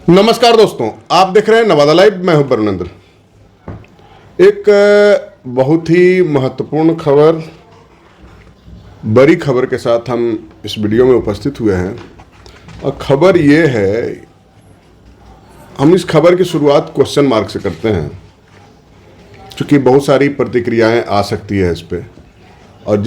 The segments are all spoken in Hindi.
नमस्कार दोस्तों, आप देख रहे हैं नवादा लाइव। मैं हूं परमेंद्र। एक बहुत ही महत्वपूर्ण खबर, बड़ी खबर के साथ हम इस वीडियो में उपस्थित हुए हैं। और खबर ये है, हम इस खबर की शुरुआत क्वेश्चन मार्क से करते हैं, क्योंकि बहुत सारी प्रतिक्रियाएं आ सकती है इस पे। और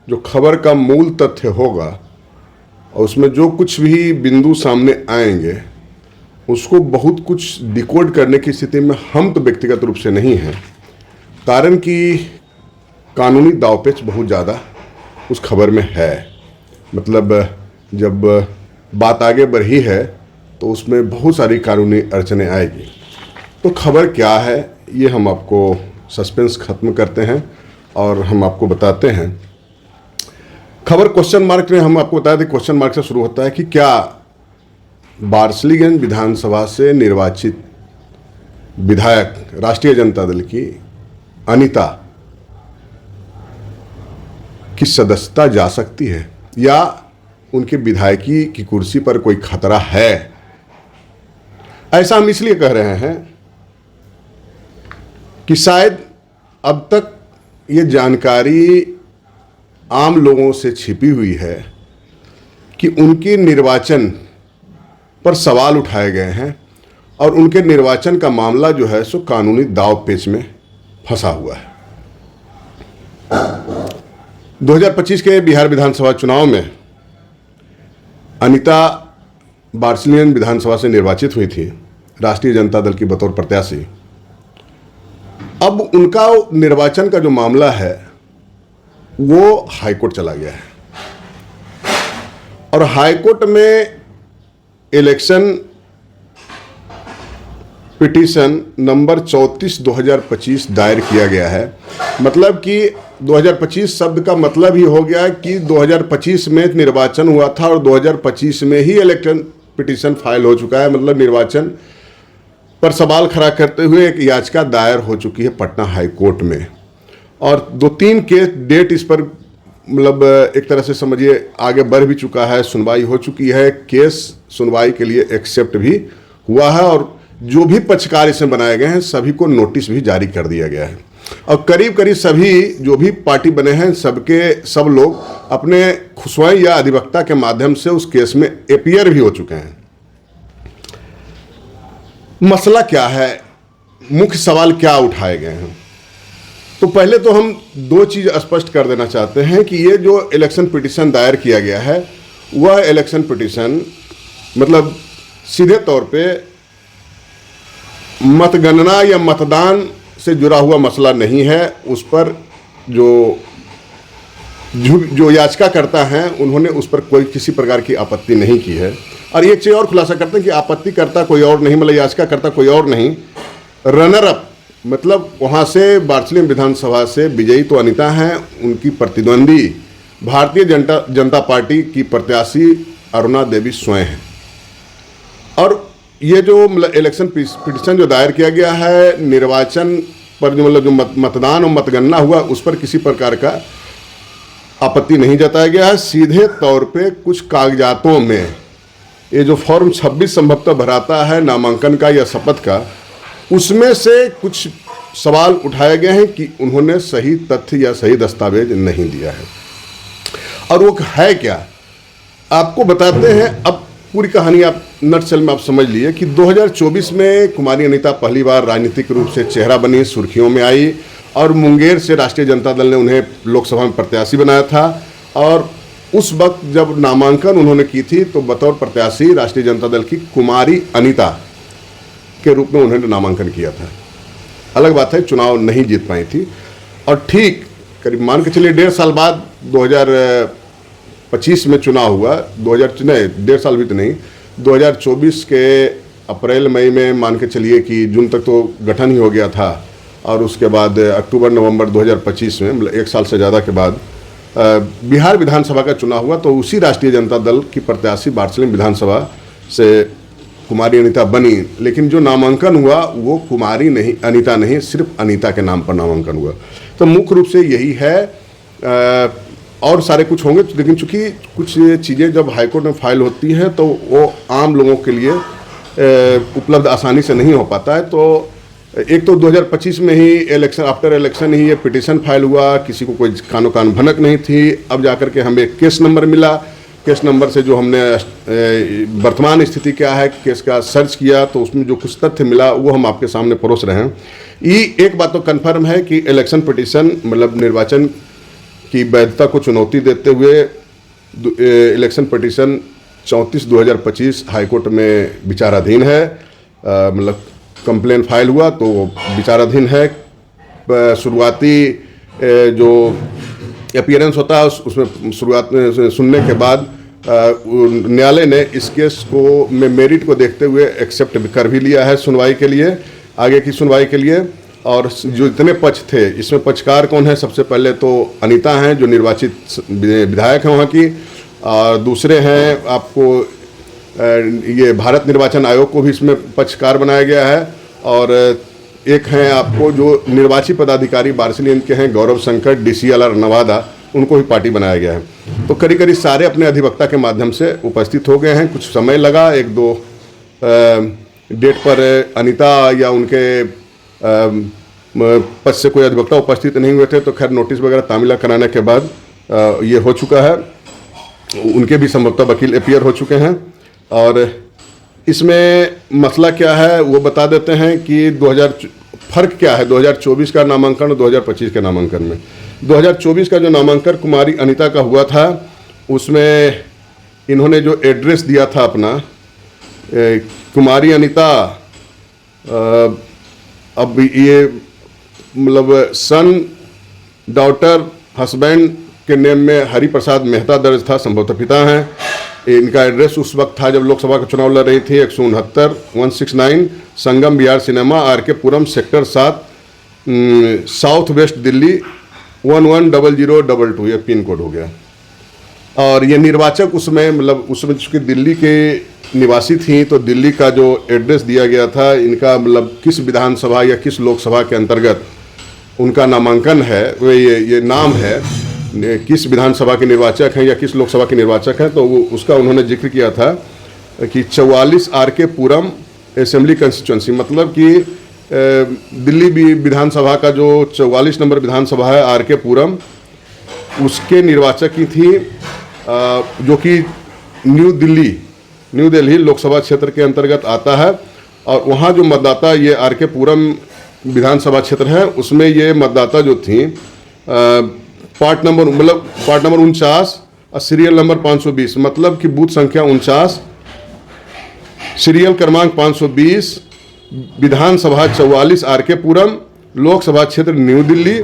जो खबर का मूल तथ्य होगा और उसमें जो कुछ भी बिंदु सामने आएंगे उसको बहुत कुछ डिकोड करने की स्थिति में हम तो व्यक्तिगत रूप से नहीं हैं, कारण कि कानूनी दांवपेच बहुत ज़्यादा उस खबर में है। मतलब जब बात आगे बढ़ी है तो उसमें बहुत सारी कानूनी अड़चनें आएगी। तो खबर क्या है ये हम आपको सस्पेंस खत्म करते हैं और हम आपको बताते हैं। खबर क्वेश्चन मार्क में हम आपको बताया था, क्वेश्चन मार्क से शुरू होता है कि क्या बार्सलीगंज विधानसभा से निर्वाचित विधायक राष्ट्रीय जनता दल की अनीता की सदस्यता जा सकती है, या उनके विधायकी की कुर्सी पर कोई खतरा है। ऐसा हम इसलिए कह रहे हैं कि शायद अब तक ये जानकारी आम लोगों से छिपी हुई है कि उनके निर्वाचन पर सवाल उठाए गए हैं और उनके निर्वाचन का मामला जो है सो कानूनी दांव पेच में फंसा हुआ है। 2025 के बिहार विधानसभा चुनाव में अनीता बार्सलीगंज विधानसभा से निर्वाचित हुई थी राष्ट्रीय जनता दल की बतौर प्रत्याशी। अब उनका निर्वाचन का जो मामला है वो हाईकोर्ट चला गया है और हाईकोर्ट में इलेक्शन पिटीशन नंबर 34/2025 दायर किया गया है। मतलब कि 2025 शब्द का मतलब ही हो गया कि 2025 में निर्वाचन हुआ था और 2025 में ही इलेक्शन पिटीशन फाइल हो चुका है। मतलब निर्वाचन पर सवाल खड़ा करते हुए एक याचिका दायर हो चुकी है पटना हाई कोर्ट में, और 2-3 केस डेट इस पर मतलब एक तरह से समझिए आगे बढ़ भी चुका है, सुनवाई हो चुकी है, केस सुनवाई के लिए एक्सेप्ट भी हुआ है और जो भी पक्षकार इसमें बनाए गए हैं सभी को नोटिस भी जारी कर दिया गया है। और करीब करीब सभी जो भी पार्टी बने हैं सब लोग अपने खुशवाई या अधिवक्ता के माध्यम से उस केस में अपीयर भी हो चुके हैं। मसला क्या है, मुख्य सवाल क्या उठाए गए हैं? तो पहले तो हम 2 चीज़ स्पष्ट कर देना चाहते हैं कि ये जो इलेक्शन पिटीशन दायर किया गया है वह इलेक्शन पिटीशन मतलब सीधे तौर पे मतगणना या मतदान से जुड़ा हुआ मसला नहीं है। उस पर जो याचिका करता है उन्होंने उस पर कोई किसी प्रकार की आपत्ति नहीं की है। और एक चीज़ और खुलासा करते हैं कि आपत्ति करता कोई और नहीं, मतलब याचिका करता कोई और नहीं, रनर अप मतलब वहाँ से बार्सलीगंज विधानसभा से विजयी तो अनीता हैं, उनकी प्रतिद्वंदी भारतीय जनता पार्टी की प्रत्याशी अरुणा देवी स्वयं हैं। और ये जो इलेक्शन पिटीशन जो दायर किया गया है निर्वाचन पर जो मतदान और मतगणना हुआ उस पर किसी प्रकार का आपत्ति नहीं जताया गया है। सीधे तौर पे कुछ कागजातों में ये जो फॉर्म 26 संभवतः भराता है नामांकन का या शपथ का, उसमें से कुछ सवाल उठाए गए हैं कि उन्होंने सही तथ्य या सही दस्तावेज नहीं दिया है। और वो है क्या आपको बताते हैं। अब पूरी कहानी आप नटशेल में आप समझ लिए कि 2024 में कुमारी अनीता पहली बार राजनीतिक रूप से चेहरा बनी, सुर्खियों में आई और मुंगेर से राष्ट्रीय जनता दल ने उन्हें लोकसभा में प्रत्याशी बनाया था। और उस वक्त जब नामांकन उन्होंने की थी तो बतौर प्रत्याशी राष्ट्रीय जनता दल की कुमारी अनीता के रूप में उन्होंने नामांकन किया था। अलग बात है चुनाव नहीं जीत पाई थी। और ठीक करीब मान के चलिए 1.5 साल बाद 2025 में चुनाव हुआ। 1.5 साल भी तो नहीं, 2024 के अप्रैल मई में मान के चलिए कि जून तक तो गठन ही हो गया था। और उसके बाद अक्टूबर नवंबर 2025 में मतलब 1 साल से ज़्यादा के बाद बिहार विधानसभा का चुनाव हुआ। तो उसी राष्ट्रीय जनता दल की प्रत्याशी बार्सलीगंज विधानसभा से कुमारी अनीता बनी। लेकिन जो नामांकन हुआ वो कुमारी नहीं, अनीता नहीं, सिर्फ अनीता के नाम पर नामांकन हुआ। तो मुख्य रूप से यही है। और सारे कुछ होंगे, लेकिन चूंकि कुछ चीज़ें जब हाईकोर्ट में फाइल होती हैं तो वो आम लोगों के लिए उपलब्ध आसानी से नहीं हो पाता है। तो एक तो 2025 में ही इलेक्शन, आफ्टर इलेक्शन ही ये पिटीशन फाइल हुआ, किसी को कोई कानो कान भनक नहीं थी। अब जाकर के हमें केस नंबर मिला, केस नंबर से जो हमने वर्तमान स्थिति क्या है केस का सर्च किया, तो उसमें जो कुछ तथ्य मिला वो हम आपके सामने परोस रहे हैं। एक बात तो कन्फर्म है कि इलेक्शन पिटीशन मतलब निर्वाचन की वैधता को चुनौती देते हुए इलेक्शन पिटीशन 34/2025 हाईकोर्ट में विचाराधीन है। मतलब कंप्लेन फाइल हुआ तो विचाराधीन है। शुरुआती जो अपीयरेंस होता है उसमें शुरुआत में सुनने के बाद न्यायालय ने इस केस को में मेरिट को देखते हुए एक्सेप्ट कर भी लिया है सुनवाई के लिए, आगे की सुनवाई के लिए। और जो इतने पक्ष थे इसमें पक्षकार कौन है, सबसे पहले तो अनीता हैं जो निर्वाचित विधायक हैं वहाँ की, और दूसरे हैं आपको ये भारत निर्वाचन आयोग को भी इसमें पक्षकार बनाया गया है, और एक हैं आपको जो निर्वाची पदाधिकारी बार्सिलियन के हैं गौरव शंकर DCLR नवादा, उनको भी पार्टी बनाया गया है। तो करीब करीब सारे अपने अधिवक्ता के माध्यम से उपस्थित हो गए हैं। कुछ समय लगा, 1-2 डेट पर अनीता या उनके पद से कोई अधिवक्ता उपस्थित नहीं हुए थे, तो खैर नोटिस वगैरह तामीला कराने के बाद ये हो चुका है। उनके भी संभवतः वकील अपीयर हो चुके हैं। और इसमें मसला क्या है वो बता देते हैं कि फर्क क्या है 2024 का नामांकन और 2025 के नामांकन में। 2024 का जो नामांकन कुमारी अनीता का हुआ था उसमें इन्होंने जो एड्रेस दिया था अपना, कुमारी अनीता अब ये मतलब सन, डॉटर, हस्बैंड के नेम में हरि प्रसाद मेहता दर्ज था, संभवतः पिता हैं। इनका एड्रेस उस वक्त था जब लोकसभा का चुनाव लड़ रही थी 169 संगम बिहार सिनेमा, RK पुरम, सेक्टर 7, साउथ वेस्ट दिल्ली 110022, ये पिन कोड हो गया। और ये निर्वाचक उसमें मतलब उसमें चूँकि दिल्ली के निवासी थी तो दिल्ली का जो एड्रेस दिया गया था इनका मतलब किस विधानसभा या किस लोकसभा के अंतर्गत उनका नामांकन है, वो ये नाम है, किस विधानसभा के निर्वाचक हैं या किस लोकसभा के निर्वाचक हैं, तो वो उसका उन्होंने जिक्र किया था कि 44 RK पुरम असेंबली कंस्टिट्यूंसी, मतलब कि दिल्ली विधानसभा का जो 44 नंबर विधानसभा है RK पुरम, उसके निर्वाचक ही थी, जो कि न्यू दिल्ली लोकसभा क्षेत्र के अंतर्गत आता है। और वहाँ जो मतदाता ये RK पुरम विधानसभा क्षेत्र है उसमें ये मतदाता जो थी पार्ट नंबर 49 और सीरियल नंबर 520, मतलब कि बूथ संख्या 49, सीरियल क्रमांक 520, विधानसभा 44 RK पुरम, लोकसभा क्षेत्र न्यू दिल्ली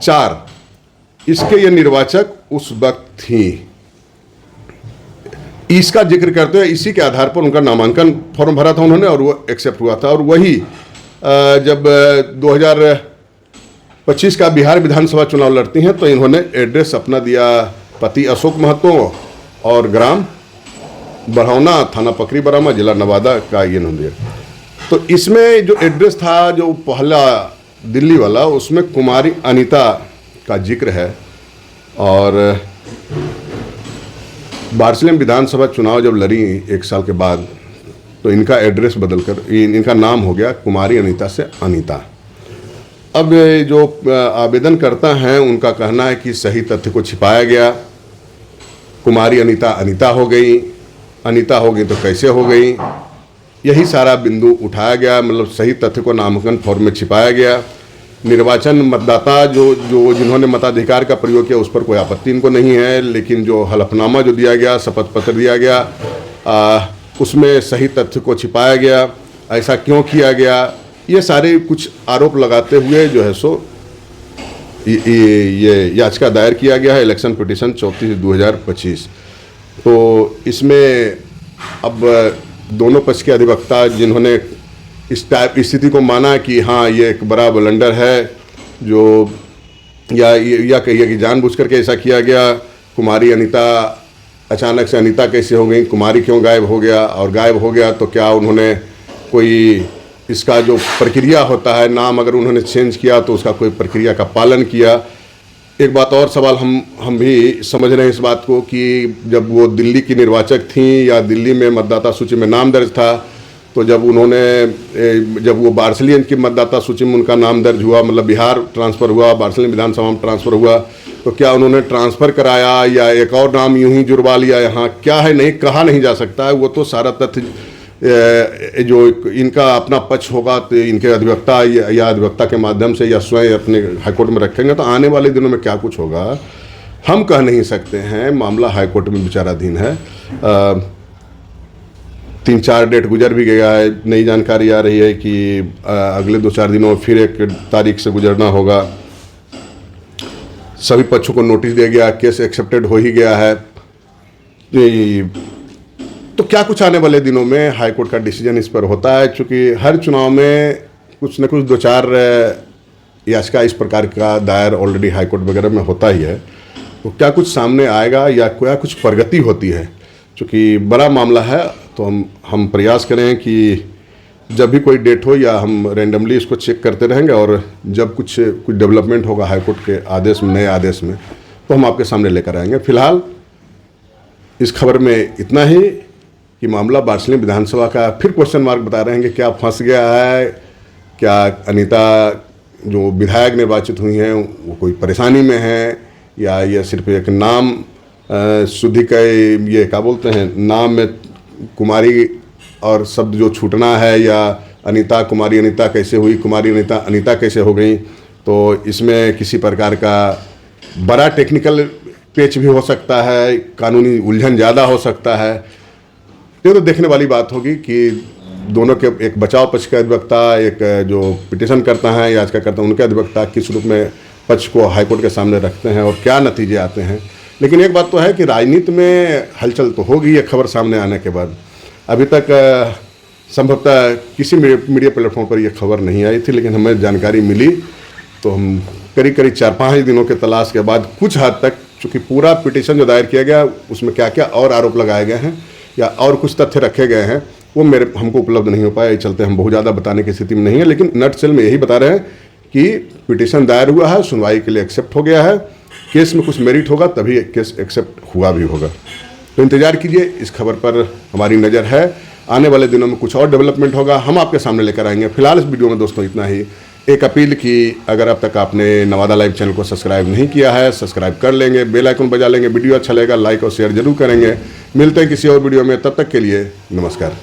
4, इसके ये निर्वाचक उस वक्त थी। इसका जिक्र करते हुए इसी के आधार पर उनका नामांकन फॉर्म भरा था उन्होंने और वो एक्सेप्ट हुआ था। और वही जब 2025 का बिहार विधानसभा चुनाव लड़ती हैं तो इन्होंने एड्रेस अपना दिया, पति अशोक महतो और ग्राम बढ़ौना, थाना पकरी बरामा, जिला नवादा का ये नंदिया। तो इसमें जो एड्रेस था जो पहला दिल्ली वाला, उसमें कुमारी अनीता का जिक्र है। और बार्सिलियन विधानसभा चुनाव जब लड़ी 1 साल के बाद तो इनका एड्रेस बदलकर इनका नाम हो गया कुमारी अनीता से अनीता। अब जो आवेदनकर्ता हैं उनका कहना है कि सही तथ्य को छिपाया गया, कुमारी अनीता अनीता हो गई, अनीता हो गई तो कैसे हो गई, यही सारा बिंदु उठाया गया। मतलब सही तथ्य को नामांकन फॉर्म में छिपाया गया। निर्वाचन मतदाता जो जिन्होंने मताधिकार का प्रयोग किया उस पर कोई आपत्ति इनको नहीं है, लेकिन जो हलफनामा जो दिया गया, शपथ पत्र दिया गया, उसमें सही तथ्य को छिपाया गया। ऐसा क्यों किया गया, ये सारे कुछ आरोप लगाते हुए जो है सो ये याचिका दायर किया गया है, इलेक्शन पिटीशन 34/2025। तो इसमें अब दोनों पक्ष के अधिवक्ता जिन्होंने इस टाइप स्थिति को माना कि हाँ ये एक बड़ा ब्लंडर है, जो या कहिए कि जानबूझ करके ऐसा किया गया, कुमारी अनीता अचानक से अनीता कैसे हो गई, कुमारी क्यों गायब हो गया, और गायब हो गया तो क्या उन्होंने कोई इसका जो प्रक्रिया होता है, नाम अगर उन्होंने चेंज किया तो उसका कोई प्रक्रिया का पालन किया। एक बात और सवाल हम भी समझ रहे हैं इस बात को कि जब वो दिल्ली की निर्वाचक थी या दिल्ली में मतदाता सूची में नाम दर्ज था तो जब वो बार्सिलियन की मतदाता सूची में उनका नाम दर्ज हुआ, मतलब बिहार ट्रांसफ़र हुआ, बार्सिलियन विधानसभा में ट्रांसफ़र हुआ, तो क्या उन्होंने ट्रांसफ़र कराया या एक और नाम यूं ही जुड़वा लिया, यहाँ क्या है नहीं कहा नहीं जा सकता है। वो तो सारा तथ्य जो इनका अपना पक्ष होगा तो इनके अधिवक्ता या अधिवक्ता के माध्यम से या स्वयं अपने हाईकोर्ट में रखेंगे, तो आने वाले दिनों में क्या कुछ होगा हम कह नहीं सकते हैं। मामला हाईकोर्ट में विचाराधीन है। 3-4 डेट गुजर भी गया है। नई जानकारी आ रही है कि अगले 2-4 दिनों में फिर एक तारीख से गुजरना होगा। सभी पक्षों को नोटिस दिया गया, केस एक्सेप्टेड हो ही गया है। तो क्या कुछ आने वाले दिनों में हाईकोर्ट का डिसीजन इस पर होता है। चूँकि हर चुनाव में कुछ न कुछ 2-4 याचिका इस प्रकार का दायर ऑलरेडी हाईकोर्ट वगैरह में होता ही है। तो क्या कुछ सामने आएगा या क्या कुछ प्रगति होती है। चूँकि बड़ा मामला है तो हम प्रयास करें कि जब भी कोई डेट हो या हम रैंडमली इसको चेक करते रहेंगे, और जब कुछ डेवलपमेंट होगा हाईकोर्ट के आदेश में, नए आदेश में, तो हम आपके सामने लेकर आएंगे। फिलहाल इस खबर में इतना ही कि मामला बार्सिलियन विधानसभा का फिर क्वेश्चन मार्क बता रहे हैं कि क्या फंस गया है, क्या अनीता जो विधायक निर्वाचित हुई हैं वो कोई परेशानी में है, या ये सिर्फ एक नाम शुद्धि का ये क्या बोलते हैं, नाम में कुमारी और शब्द जो छूटना है, या अनीता कुमारी अनीता कैसे हुई, कुमारी अनीता अनीता कैसे हो गई। तो इसमें किसी प्रकार का बड़ा टेक्निकल पेच भी हो सकता है, कानूनी उलझन ज़्यादा हो सकता है। ये तो देखने वाली बात होगी कि दोनों के, एक बचाव पक्ष का अधिवक्ता, एक जो पिटीशन करता है याचिका करता है, उनके अधिवक्ता किस रूप में पक्ष को हाईकोर्ट के सामने रखते हैं और क्या नतीजे आते हैं। लेकिन एक बात तो है कि राजनीति में हलचल तो होगी ये खबर सामने आने के बाद। अभी तक संभवतः किसी मीडिया प्लेटफॉर्म पर यह खबर नहीं आई थी, लेकिन हमें जानकारी मिली तो हम करीब 4-5 दिनों के तलाश के बाद कुछ हद तक, चूँकि पूरा पिटीशन जो दायर किया गया उसमें क्या क्या और आरोप लगाए गए हैं या और कुछ तथ्य रखे गए हैं वो हमको उपलब्ध नहीं हो पाया। इस चलते हम बहुत ज़्यादा बताने की स्थिति में नहीं है। लेकिन नटसेल में यही बता रहे हैं कि पिटीशन दायर हुआ है, सुनवाई के लिए एक्सेप्ट हो गया है, केस में कुछ मेरिट होगा तभी केस एक्सेप्ट हुआ भी होगा। तो इंतजार कीजिए, इस खबर पर हमारी नज़र है। आने वाले दिनों में कुछ और डेवलपमेंट होगा, हम आपके सामने लेकर आएंगे। फिलहाल इस वीडियो में दोस्तों इतना ही। एक अपील की, अगर अब तक आपने नवादा लाइव चैनल को सब्सक्राइब नहीं किया है, सब्सक्राइब कर लेंगे, बेल आइकन बजा लेंगे। वीडियो अच्छा लगेगा लाइक और शेयर जरूर करेंगे। मिलते हैं किसी और वीडियो में, तब तक के लिए नमस्कार।